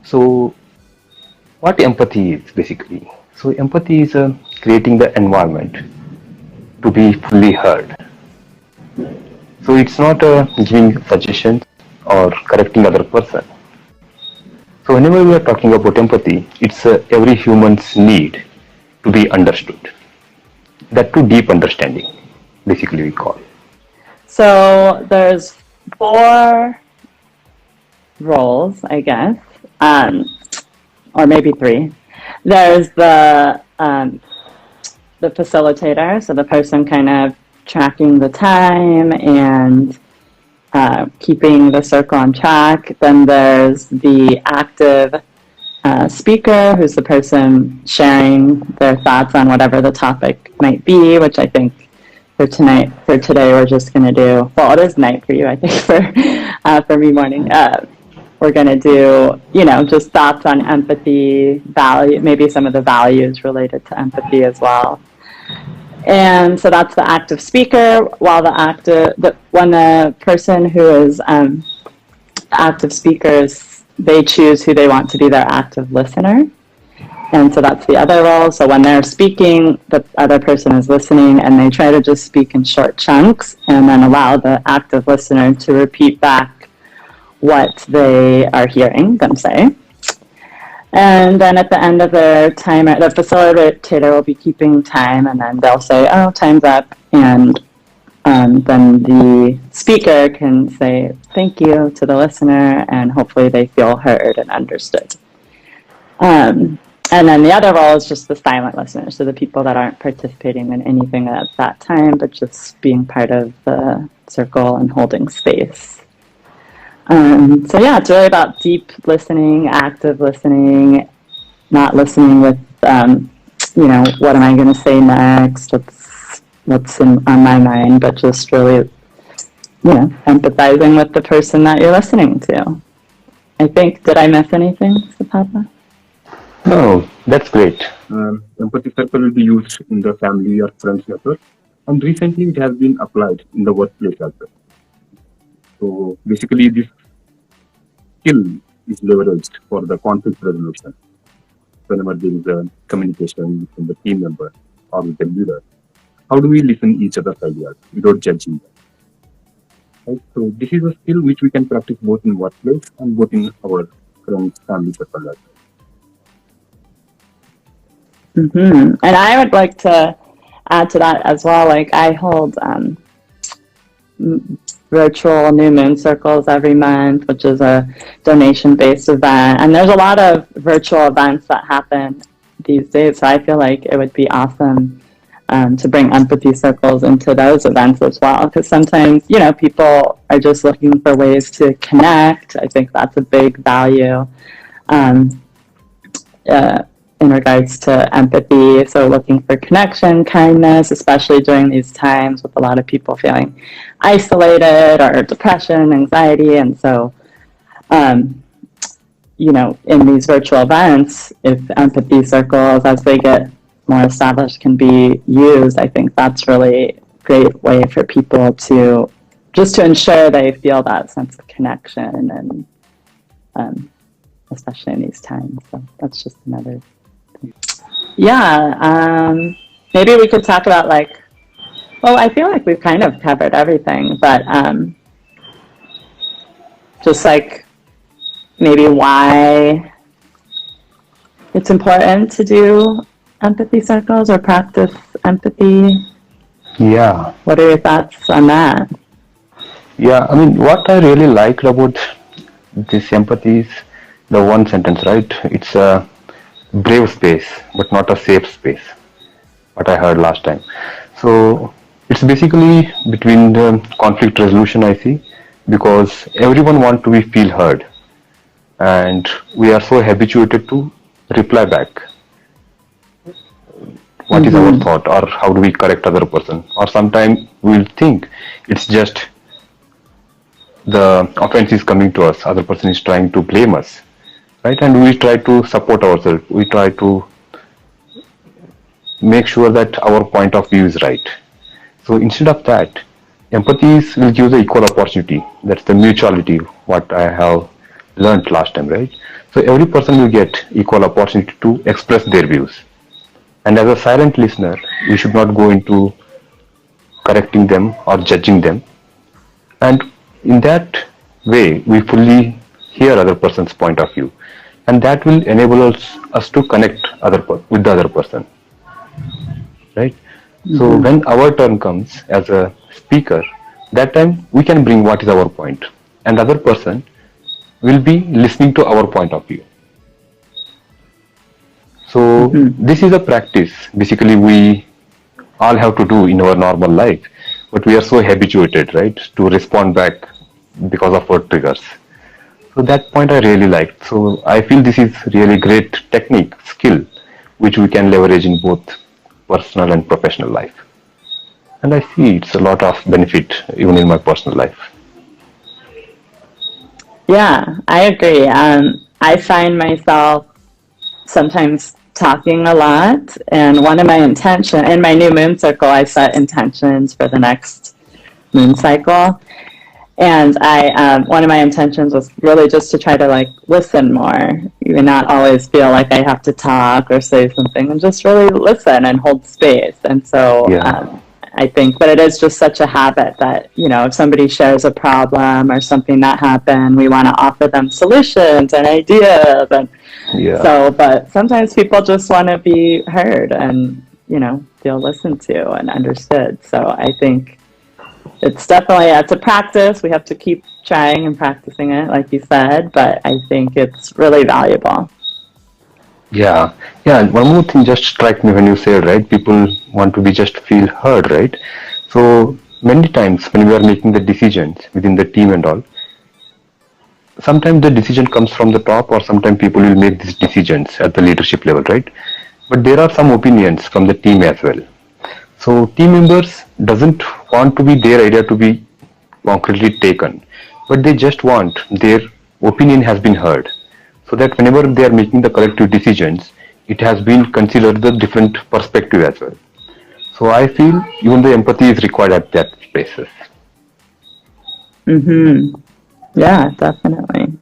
So what empathy is basically? So empathy is creating the environment to be fully heard. So it's not giving suggestions or correcting other person. So whenever we are talking about empathy, it's every human's need to be understood. That too deep understanding, basically we call. So there's four roles, I guess, or maybe three. There's the facilitator, so the person kind of tracking the time and keeping the circle on track. Then there's the active speaker, who's the person sharing their thoughts on whatever the topic might be, which I think for today, we're just going to do, well, it is night for you, I think, for me morning. We're going to do, just thoughts on empathy, value, maybe some of the values related to empathy as well. And so that's the active speaker, while when the person who is active speakers, they choose who they want to be their active listener. And so that's the other role. So when they're speaking, the other person is listening, and they try to just speak in short chunks and then allow the active listener to repeat back what they are hearing them say. And then at the end of the timer, the facilitator will be keeping time, and then they'll say, oh, time's up. And then the speaker can say thank you to the listener, and hopefully they feel heard and understood. And then the other role is just the silent listener, so the people that aren't participating in anything at that time, but just being part of the circle and holding space. So yeah, it's really about deep listening, active listening, not listening with, what am I going to say next? What's on my mind, but just really, empathizing with the person that you're listening to. I think, did I miss anything, Sapapa? No, that's great. Empathy circle will be used in the family or friends network, and recently it has been applied in the workplace as well. So basically, this skill is leveraged for the conflict resolution. Whenever there is a communication between the team member or with the leader, how do we listen each other's ideas without judging them? Right? So this is a skill which we can practice both in workplace and both in our friends, family circle as well. Mm-hmm. And I would like to add to that as well. Like, I hold virtual New Moon Circles every month, which is a donation-based event. And there's a lot of virtual events that happen these days. So I feel like it would be awesome to bring empathy circles into those events as well. Because sometimes, people are just looking for ways to connect. I think that's a big value in regards to empathy. So looking for connection, kindness, especially during these times with a lot of people feeling isolated or depression, anxiety. And so, in these virtual events, if empathy circles, as they get more established, can be used, I think that's really a great way for people to ensure they feel that sense of connection, and especially in these times. So that's just another thing. Yeah, maybe we could talk about I feel like we've kind of covered everything, but just maybe why it's important to do empathy circles or practice empathy. Yeah. What are your thoughts on that? Yeah, I mean, what I really liked about this empathy is the one sentence, right? It's a brave space, but not a safe space, what I heard last time. So it's basically between the conflict resolution, I see, because everyone wants to be feel heard, and we are so habituated to reply back. What is our thought, or how do we correct other person? Or sometimes we'll think it's just the offense is coming to us, other person is trying to blame us, right? And we try to support ourselves. We try to make sure that our point of view is right. So instead of that, empathy will give the equal opportunity. That's the mutuality, what I have learned last time, right? So every person will get equal opportunity to express their views. And as a silent listener, we should not go into correcting them or judging them. And in that way, we fully hear other person's point of view. And that will enable us to connect with the other person, right? So when our turn comes as a speaker, that time we can bring what is our point, and the other person will be listening to our point of view. So this is a practice basically we all have to do in our normal life, but we are so habituated, right, to respond back because of our triggers. So that point I really liked. So I feel this is really great technique, skill, which we can leverage in both personal and professional life. And I see it's a lot of benefit even in my personal life. Yeah, I agree. I find myself sometimes talking a lot, and one of my intention in my new moon circle, I set intentions for the next moon cycle. And one of my intentions was really just to try to like listen more, even not always feel like I have to talk or say something, and just really listen and hold space. And so I think, but it is just such a habit that, you know, if somebody shares a problem or something that happened, we want to offer them solutions and ideas. And so, but sometimes people just want to be heard and, you know, feel listened to and understood. So I think it's a practice. We have to keep trying and practicing it, like you said, but I think it's really valuable. Yeah. And one more thing just struck me when you said, right, people want to be just feel heard, right? So many times when we are making the decisions within the team and all, sometimes the decision comes from the top, or sometimes people will make these decisions at the leadership level, right? But there are some opinions from the team as well. So team members doesn't want to be their idea to be concretely taken, but they just want their opinion has been heard, so that whenever they are making the collective decisions, it has been considered the different perspective as well. So I feel even the empathy is required at that spaces. Yeah, definitely.